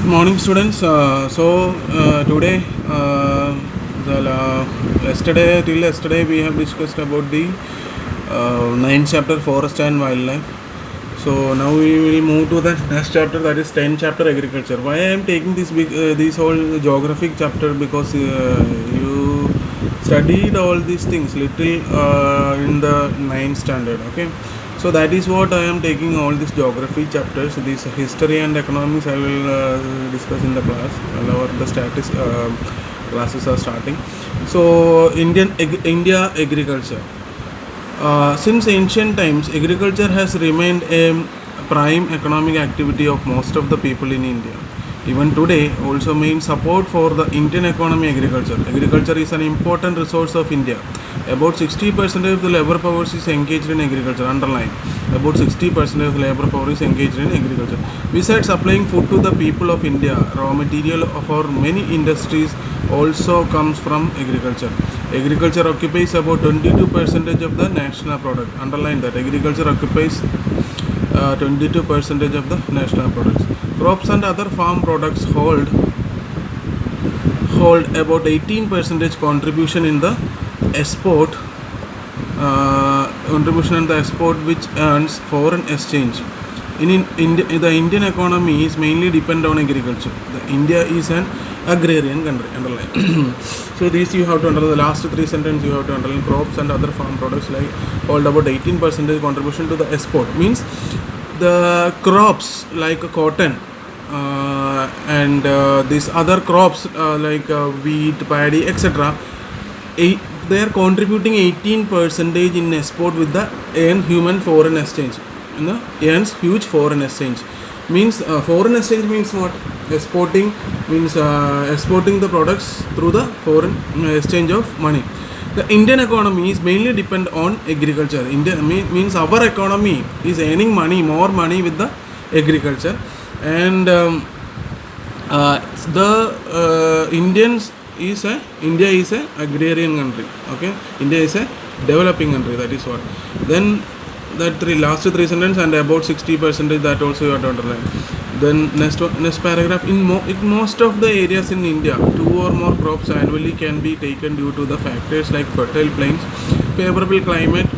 Morning, students. Today, yesterday we have discussed about the ninth chapter, forest and wildlife. So now we will move to the next chapter, that is 10th chapter, agriculture. Why I am taking this whole geographic chapter? Because you studied all these things little in the ninth standard. Okay, so that is what I am taking all these geography chapters. This history and economics I will discuss in the class. The status classes are starting. So India agriculture. Since ancient times, agriculture has remained a prime economic activity of most of the people in India. Even today, also main support for the Indian economy agriculture. Agriculture is an important resource of India. About 60% of the labor power is engaged in agriculture. Underline. About 60% of the labor power is engaged in agriculture. Besides supplying food to the people of India, raw material for many industries also comes from agriculture. Agriculture occupies about 22% of the national product. Underline that. Agriculture occupies 22% of the national products. Crops and other farm products hold about 18% contribution in the export which earns foreign exchange. In India, the Indian economy is mainly dependent on agriculture. India is an agrarian country. Underline. So these you have to underline. The last three sentences you have to underline. Crops and other farm products like hold about 18% contribution to the export. Means the crops like cotton and these other crops like wheat, paddy, etc. They are contributing 18% in export with the human foreign exchange. Earns huge foreign exchange. Means foreign exchange means what? Exporting means exporting the products through the foreign exchange of money. The Indian economy is mainly dependent on agriculture. India means our economy is earning more money with the agriculture, and India is a agrarian country. Okay, India is a developing country. That is what. Then that last three sentences and about 60% that also you have to underline. Then next paragraph. In most of the areas in India, 2 or more crops annually can be taken due to the factors like fertile plains, favorable climate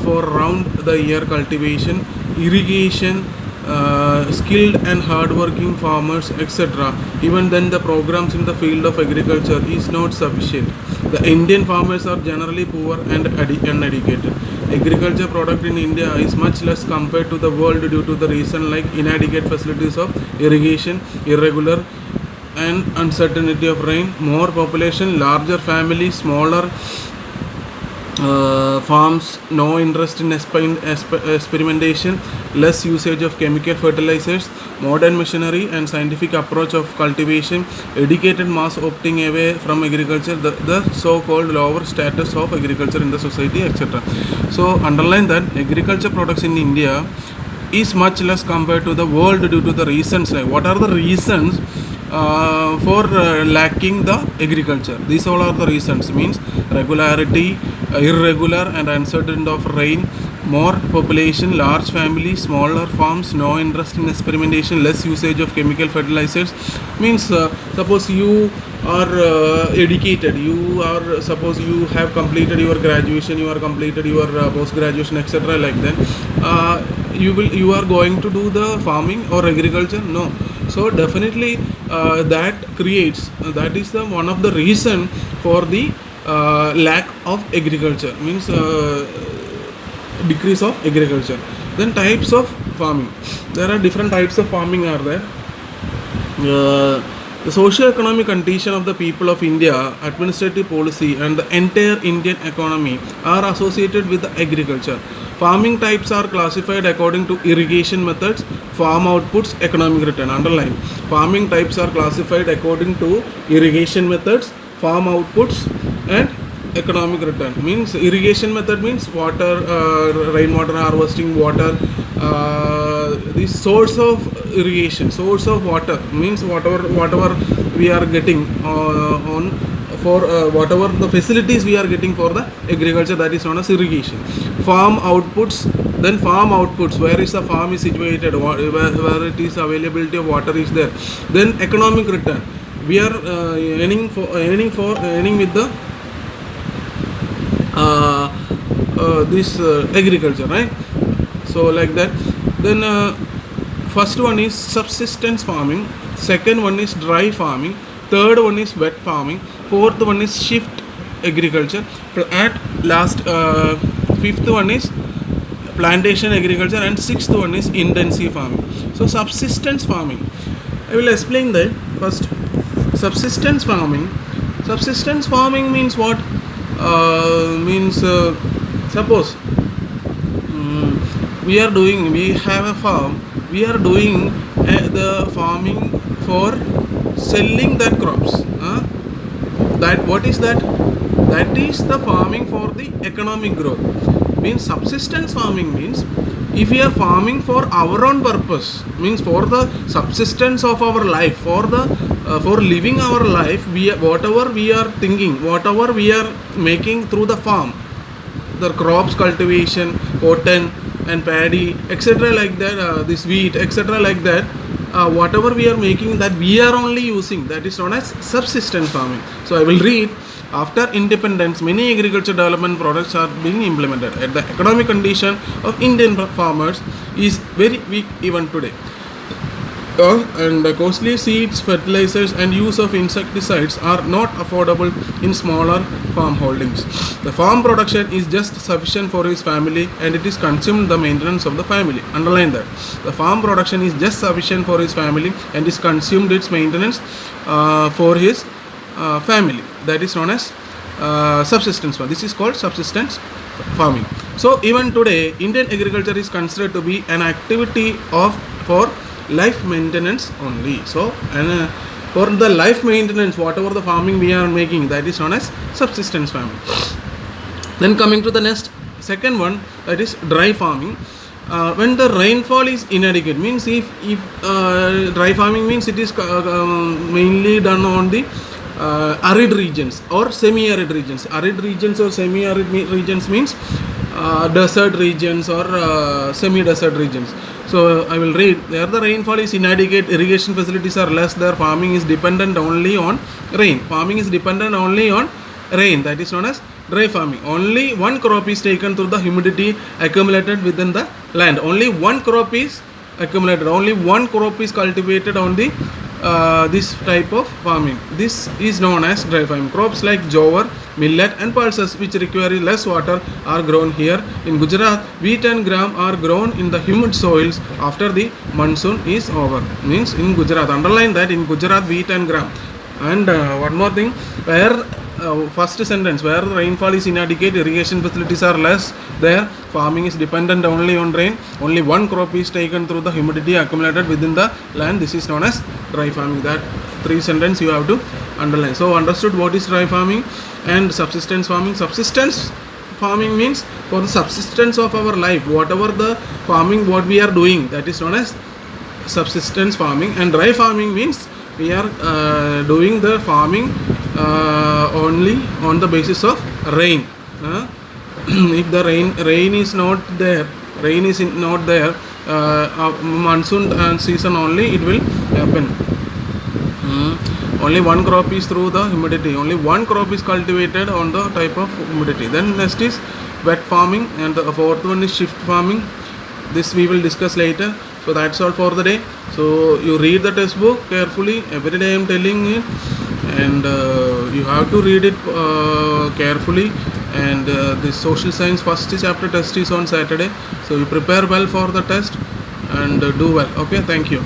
for round the year cultivation, irrigation, skilled and hardworking farmers, etc. Even then, the programs in the field of agriculture is not sufficient. The Indian farmers are generally poor and uneducated. Agriculture product in India is much less compared to the world due to the reason like inadequate facilities of irrigation, irregular and uncertainty of rain, more population, larger families, smaller farms, no interest in experimentation, less usage of chemical fertilizers, modern machinery and scientific approach of cultivation, educated mass opting away from agriculture, the so-called lower status of agriculture in the society, etc. So underline that agriculture products in India is much less compared to the world due to the reasons like what are the reasons for lacking the agriculture. These all are the reasons. Means regularity, irregular and uncertain of rain, more population, large families, smaller farms, no interest in experimentation, less usage of chemical fertilizers. Means suppose you are educated, suppose you have completed your graduation, you are completed your post graduation, etc. like that, you are going to do the farming or agriculture? No. So definitely that is the one of the reason for the lack of agriculture. Means decrease of agriculture. Then types of farming. There are different types of farming are there. The socio-economic condition of the people of India, administrative policy and the entire Indian economy are associated with the agriculture. Farming types are classified according to irrigation methods, farm outputs, economic return. Underline. Farming types are classified according to irrigation methods, farm outputs and economic return. Means irrigation method means water, rainwater harvesting, water, the source of irrigation, source of water means whatever we are getting on for whatever the facilities we are getting for the agriculture, that is known as irrigation. Farm outputs Then farm outputs, where is the farm is situated, where it is availability of water is there. Then economic return, we are earning with the this agriculture, right? So like that. Then first one is subsistence farming, second one is dry farming, third one is wet farming, fourth one is shift agriculture, at last fifth one is plantation agriculture, and sixth one is intensive farming. So subsistence farming, I will explain that first. Subsistence farming means what? Suppose we have a farm, we are doing the farming for selling that crops. That what is that? That is the farming for the economic growth. Means subsistence farming means if we are farming for our own purpose, means for the subsistence of our life, for living our life, whatever we are thinking, whatever we are making through the farm, the crops cultivation, cotton and paddy, etc. like that, this wheat, etc. like that, whatever we are making, that we are only using, that is known as subsistence farming. So I will read. After independence, many agriculture development products are being implemented. At the economic condition of Indian farmers is very weak even today. And costly seeds, fertilizers and use of insecticides are not affordable in smaller farm holdings. The farm production is just sufficient for his family and it is consumed the maintenance of the family. Underline that. The farm production is just sufficient for his family and is consumed its maintenance for his family. That is known as subsistence farming. This is called subsistence farming. So even today, Indian agriculture is considered to be an activity for life maintenance only. So and for the life maintenance, whatever the farming we are making, that is known as subsistence farming. Then coming to the next second one, that is dry farming. When the rainfall is inadequate, means if dry farming means it is mainly done on the arid regions or semi-arid regions. Arid regions or semi-arid regions means desert regions or semi-desert regions. So I will read. There the rainfall is inadequate, irrigation facilities are less, their farming is dependent only on rain. Farming is dependent only on rain. That is known as dry farming. Only one crop is taken through the humidity accumulated within the land. Only one crop is accumulated. Only one crop is cultivated on the this type of farming. This is known as dry farming. Crops like jowar, millet and pulses which require less water are grown here. In Gujarat, wheat and gram are grown in the humid soils after the monsoon is over. Means in Gujarat, underline that, in Gujarat wheat and gram. And one more thing, where first sentence, where the rainfall is inadequate, irrigation facilities are less, there farming is dependent only on rain, only one crop is taken through the humidity accumulated within the land. This is known as dry farming. That three sentences you have to underline. So understood what is dry farming and subsistence farming. Subsistence farming means for the subsistence of our life, whatever the farming what we are doing, that is known as subsistence farming. And dry farming means we are doing the farming only on the basis of rain. If the rain is not there, monsoon season only it will happen. Only one crop is through the humidity, only one crop is cultivated on the type of humidity. Then next is wet farming, and the fourth one is shift farming. This we will discuss later. So that's all for the day. So you read the textbook carefully. Every day I am telling it, and you have to read it carefully. And this social science first chapter test is on Saturday. So you prepare well for the test and do well. Okay, thank you.